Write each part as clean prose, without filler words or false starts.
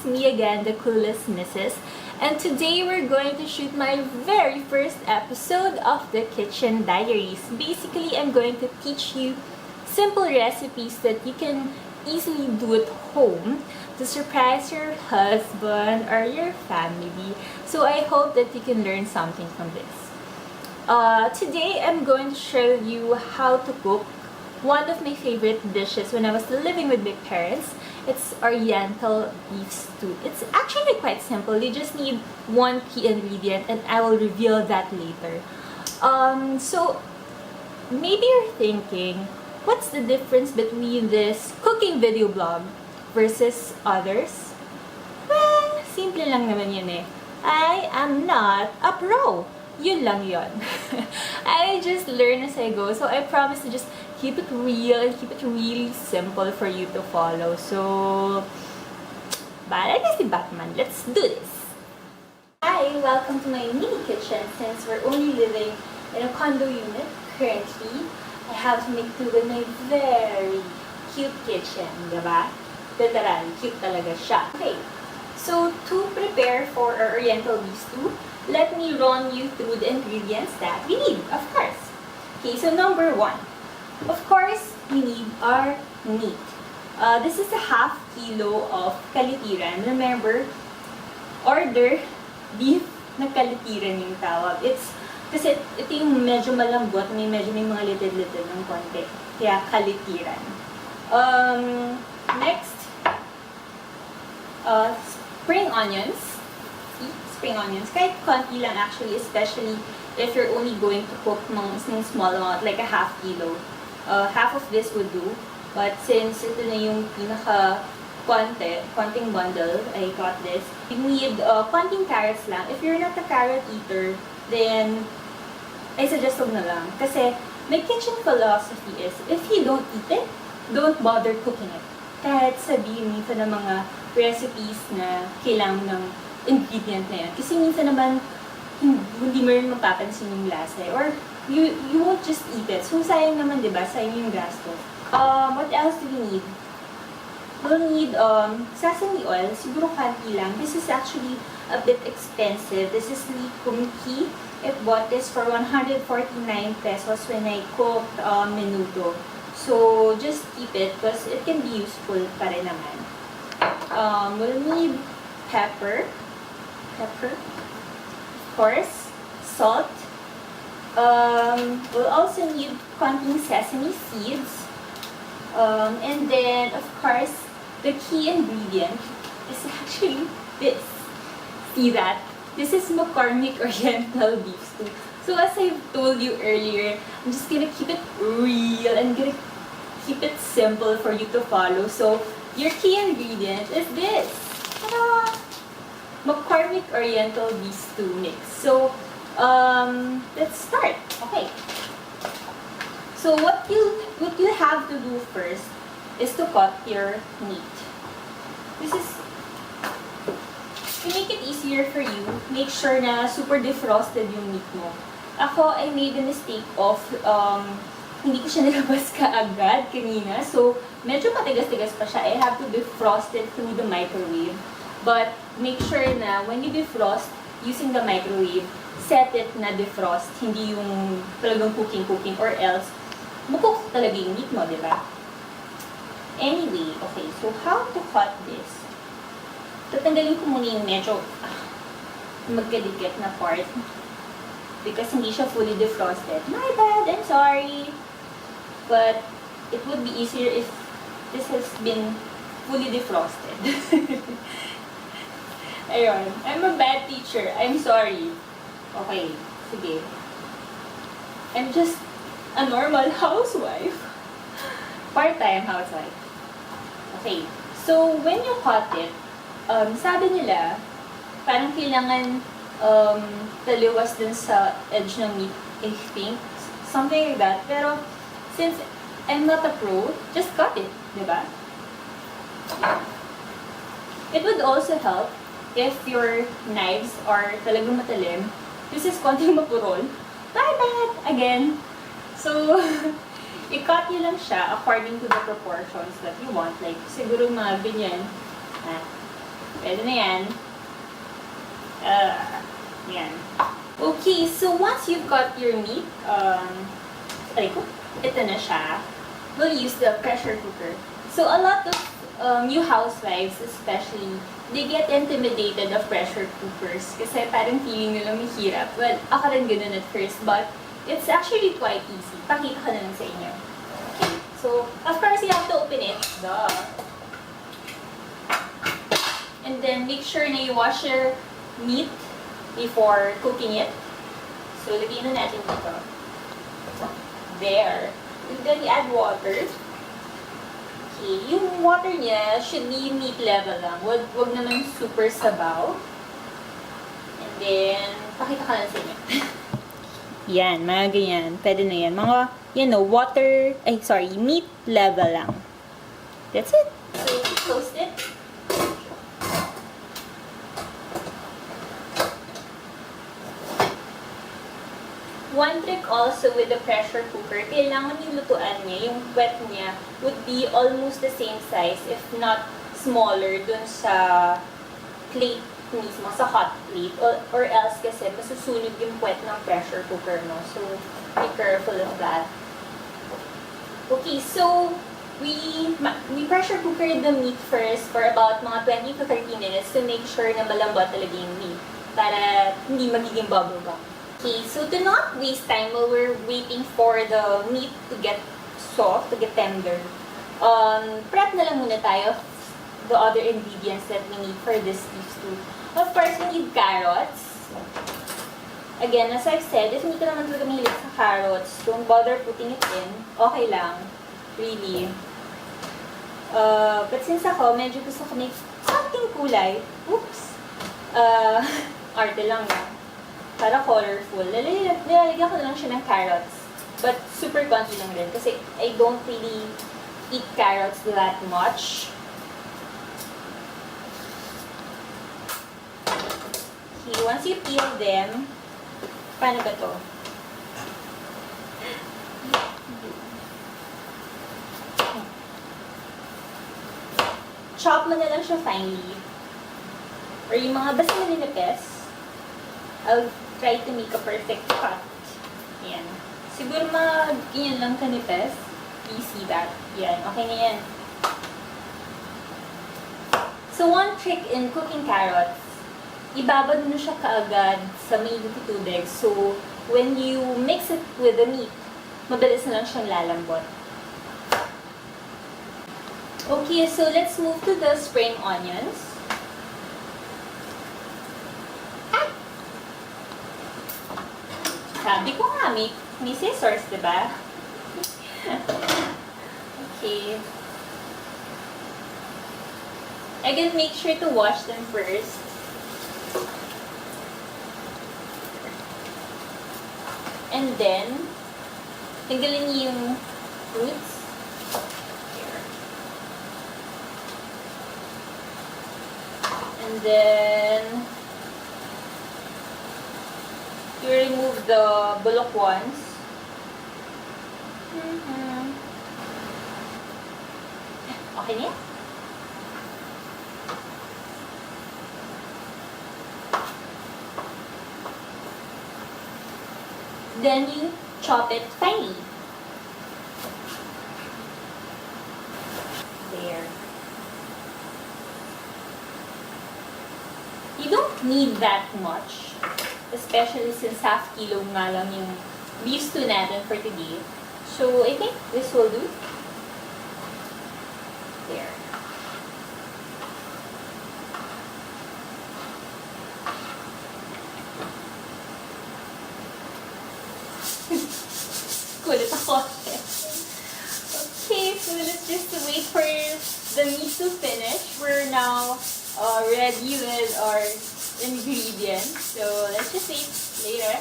me again, the Clueless Mrs. And today we're going to shoot my very first episode of the Kitchen Diaries. Basically, I'm going to teach you simple recipes that you can easily do at home to surprise your husband or your family. So I hope that you can learn something from this. Today I'm going to show you how to cook one of my favorite dishes when I was still living with my parents. It's Oriental Beef Stew. It's actually quite simple. You just need one key ingredient and I will reveal that later. So maybe you're thinking, what's the difference between this cooking video blog versus others? Well, simple lang naman yun eh. I am not a pro. Yun lang yun. I just learn as I go. So I promise to just keep it real and keep it really simple for you to follow. So, bahala na si Batman. Let's do this! Hi! Welcome to my mini kitchen. Since we're only living in a condo unit currently, I have to make do with my very cute kitchen. Diba? Literal, cute talaga siya. Okay, so to prepare for our Oriental Beef Stew, let me run you through the ingredients that we need, of course. Okay, so number 1. Of course, we need our meat. This is a half kilo of kalitiran. Remember, order beef na kalitiran yung tawag. Kasi ito yung medyo malambot, may mga litid-litid ng konti. Kaya kalitiran. Next, spring onions. Spring onions. Kahit konti lang actually, especially if you're only going to cook ng small amount, like a half kilo. Half of this would do, but since ito na yung konting bundle, I got this. You need konting carrots lang. If you're not a carrot eater, then I suggest huwag na lang. Kasi my kitchen philosophy is, if you don't eat it, don't bother cooking it. Kahit sabihin minsan ng mga recipes na kailangan ng ingredient na yan. Kasi minsan naman, hindi mo rin mapapansin yung lasa eh. Or you won't just eat it. So, sayang naman, diba? Sayang yung gastos. What else do we need? We'll need sesame oil. Siguro kanti lang. This is actually a bit expensive. This is Kumki. I bought this for 149 pesos when I cooked menudo. So, just keep it because it can be useful pa rin naman. We'll need pepper. Of course. Salt. We'll also need konting sesame seeds. And then, of course, the key ingredient is actually this. See that? This is McCormick Oriental Beef Stew. So, as I've told you earlier, I'm just gonna keep it real and gonna keep it simple for you to follow. So, your key ingredient is this. Ta-da! McCormick Oriental Beef Stew mix. So, let's start. Okay. So what you have to do first is to cut your meat. This is to make it easier for you. Make sure na super defrosted yung meat mo. Ako, I made a mistake of hindi ko siya nilabas kaagad kanina. So medyo matigas-tigas pa siya. I have to defrost it through the microwave. But make sure na when you defrost using the microwave, set it na defrost, hindi yung talagang cooking, or else, mukuk talaga yung meat mo, diba? Anyway, okay, so how to cut this? Tatanggalin ko muna yung medyo magkalikit na part because hindi siya fully defrosted. My bad, I'm sorry. But it would be easier if this has been fully defrosted. Ayun, I'm a bad teacher. I'm sorry. Okay, sige. I'm just a normal housewife. Part-time housewife. Okay, so when you cut it, sabi nila, parang kailangan taliwas dun sa edge ng meat, I think. Something like that. Pero, since I'm not a pro, just cut it, diba? It would also help if your knives are talagang matalim. This is konting mapurol. My bad! Again. So, i-cut nyo lang siya according to the proportions that you want. Like, siguro mga ganyan. Pwede na yan. Yan. Okay, so once you've got your meat, ito na siya. We'll use the pressure cooker. So a lot of new housewives especially, they get intimidated of pressure cookers kasi parang feeling nila mahirap. Well, ako rin ganun at first, but it's actually quite easy. Pakita ko na lang sa inyo. Okay, so of course you have to open it. Duh. And then make sure na you wash your meat before cooking it. So lagyan na natin dito. There. And then you add water. Okay, yung water niya should be meat level lang. Wag naman super sabaw. And then, pakita ka lang sa inyo. Yan, mga ganyan. Pwede na yan. Mga, meat level lang. That's it. So, toast it. One trick also with the pressure cooker, kailangan yung lutuan niya, yung wet niya, would be almost the same size, if not smaller, dun sa plate mismo, sa hot plate. Or else kasi masusunog yung puwet ng pressure cooker mo. So, be careful of that. Okay, so, we pressure cooker the meat first for about mga 20 to 30 minutes to make sure na malambot talaga yung meat para hindi magiging bubble gum. Okay, so to not waste time while we're waiting for the meat to get soft, to get tender, prep na lang muna tayo the other ingredients that we need for this beef stew. Of course, we need carrots. Again, as I've said, if hindi ka naman talaga mahilig sa carrots, don't bother putting it in. Okay lang. Really. But since ako, medyo gusto ko may something kulay. Oops. Arte lang na. Para colorful. Nilalagyan ko na lang siya ng carrots. But super konti lang rin. Kasi I don't really eat carrots that much. Okay, once you peel them, paano ba to? Chop mo na lang siya finely. Or yung mga basta maninipis, I'll try to make a perfect cut. Yan. Siguro ganyan lang kanipes. You see that? Yan. Okay na yan. So, one trick in cooking carrots, ibabad mo siya kaagad sa mainit na tubig. So, when you mix it with the meat, mabilis na lang siyang lalambot. Okay, so let's move to the spring onions. Sabi ko nga, may scissors, diba? Okay. Again, make sure to wash them first. And then, tanggalin niyo yung roots. Here. And then, you remove the bullock ones. Okay na yan? Then you chop it finely. There. You don't need that much. Especially since half kilo nga lang yung beef stew natin for today. So, I think this will do. There. Kulit ako. Okay, so let's just wait for the meat to finish. We're now ready with our ingredients. So, let's just wait later.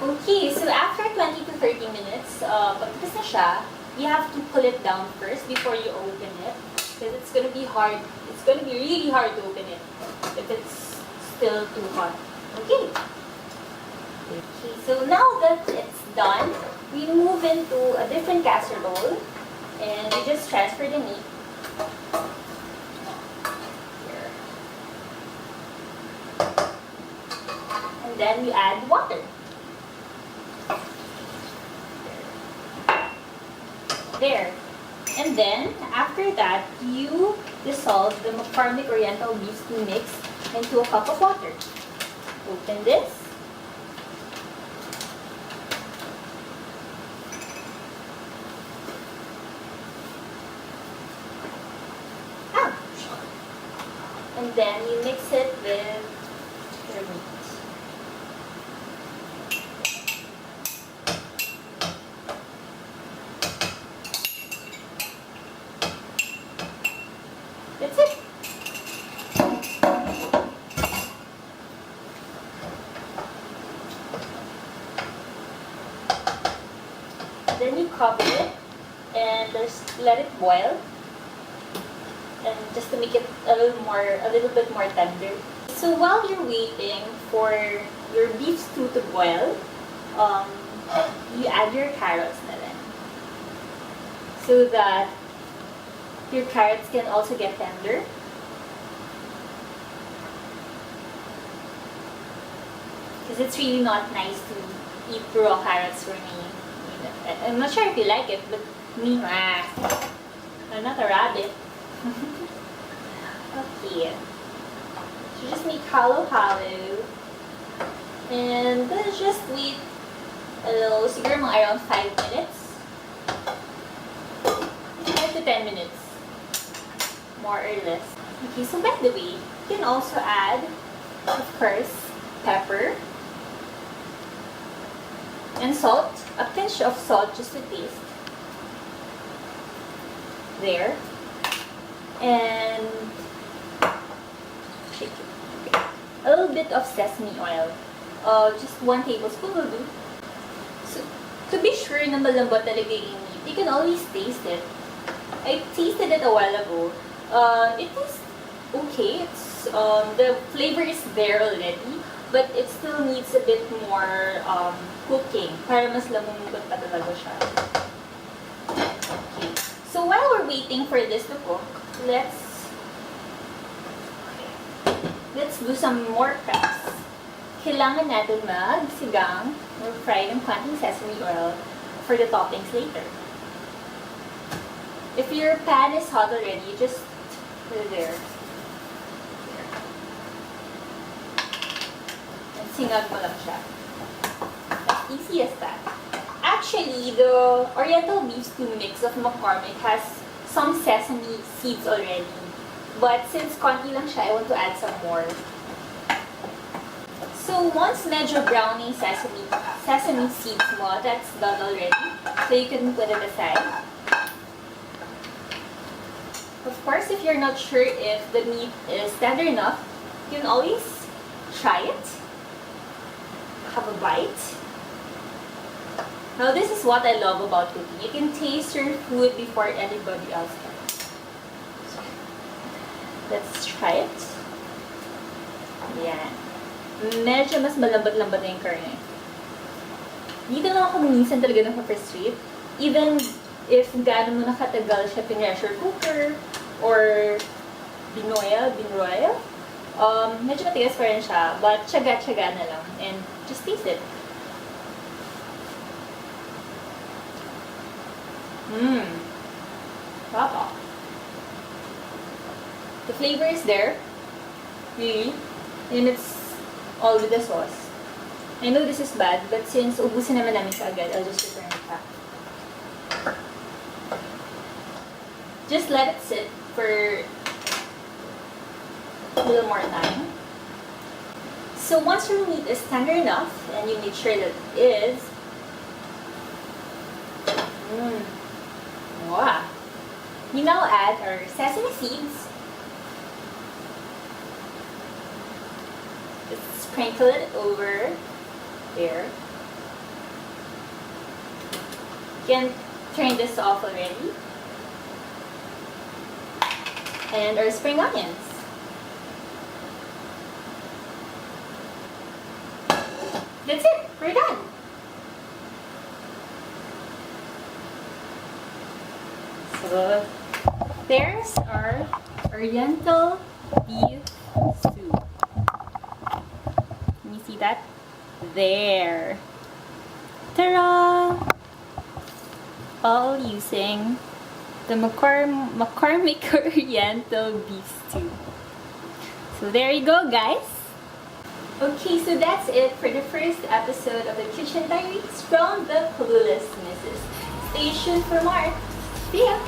Okay, so after 20 to 30 minutes, pagkatapos na siya, you have to pull it down first before you open it. Because it's gonna be hard. It's gonna be really hard to open it if it's still too hot. Okay. Okay, so now that it's done, we move into a different casserole and we just transfer the meat. Here. And then we add water. There. And then, after that, you dissolve the McCormick Oriental Beef Stew mix into a cup of water. Open this. Ouch! And then you mix it with your meat. That's it. Then you cover it and just let it boil, and just to make it a little bit more tender. So while you're waiting for your beef stew to boil, you add your carrots na then, so that your carrots can also get tender. Because it's really not nice to eat raw carrots for me. I'm not sure if you like it, but me, I'm not a rabbit. Okay. So just make halo-halo. And let's just wait a little, siguro mga around 5 minutes. 5 to 10 minutes. More or less. Okay, so by the way, you can also add, of course, pepper and salt. A pinch of salt just to taste. There. And shake it. Okay. A little bit of sesame oil. Just 1 tablespoon will do. So, to be sure na malambot talaga yung meat, you can always taste it. I tasted it a while ago. It is okay. It's the flavor is there already, but it still needs a bit more cooking para mas lumambot pa talaga siya. Okay. So while we're waiting for this to cook, let's do some more preps. Kailangan natin magsigang or fry ng konting sesame oil for the toppings later. If your pan is hot already, just put it there. And singag mo lang siya. As easy as that. Actually, the Oriental Beef Stew mix of McCormick has some sesame seeds already. But since konti lang siya, I want to add some more. So once medyo brown yung sesame seeds mo, that's done already. So you can put it aside. Of course, if you're not sure if the meat is tender enough, you can always try it. Have a bite. Now, this is what I love about cooking. You can taste your food before anybody else can. Let's try it. Yan. Medyo mas malambot-lambot na yung karne. Dito lang ako minsan talaga nakapfrustrate. Even if gaano mo nakatagal siya pressure cooker or binoil, medyo matigas pa rin siya, but tiyaga-tiyaga na lang and just taste it. Papa. The flavor is there, really, and it's all with the sauce. I know this is bad, but since ubusin naman namin siya agad, I'll just return it back. Just let it sit for a little more time. So once your meat is tender enough, and you make sure that it is, wow. You now add our sesame seeds. Just sprinkle it over there. You can turn this off already. And our spring onions. That's it. We're done. So there's our Oriental Beef Stew. Can you see that? There. Ta-da! All using the McCormick Oriental Beef Stew. So there you go, guys. Okay, so that's it for the first episode of the Kitchen Diaries from the Clueless Mrs. Stay tuned for more. See ya!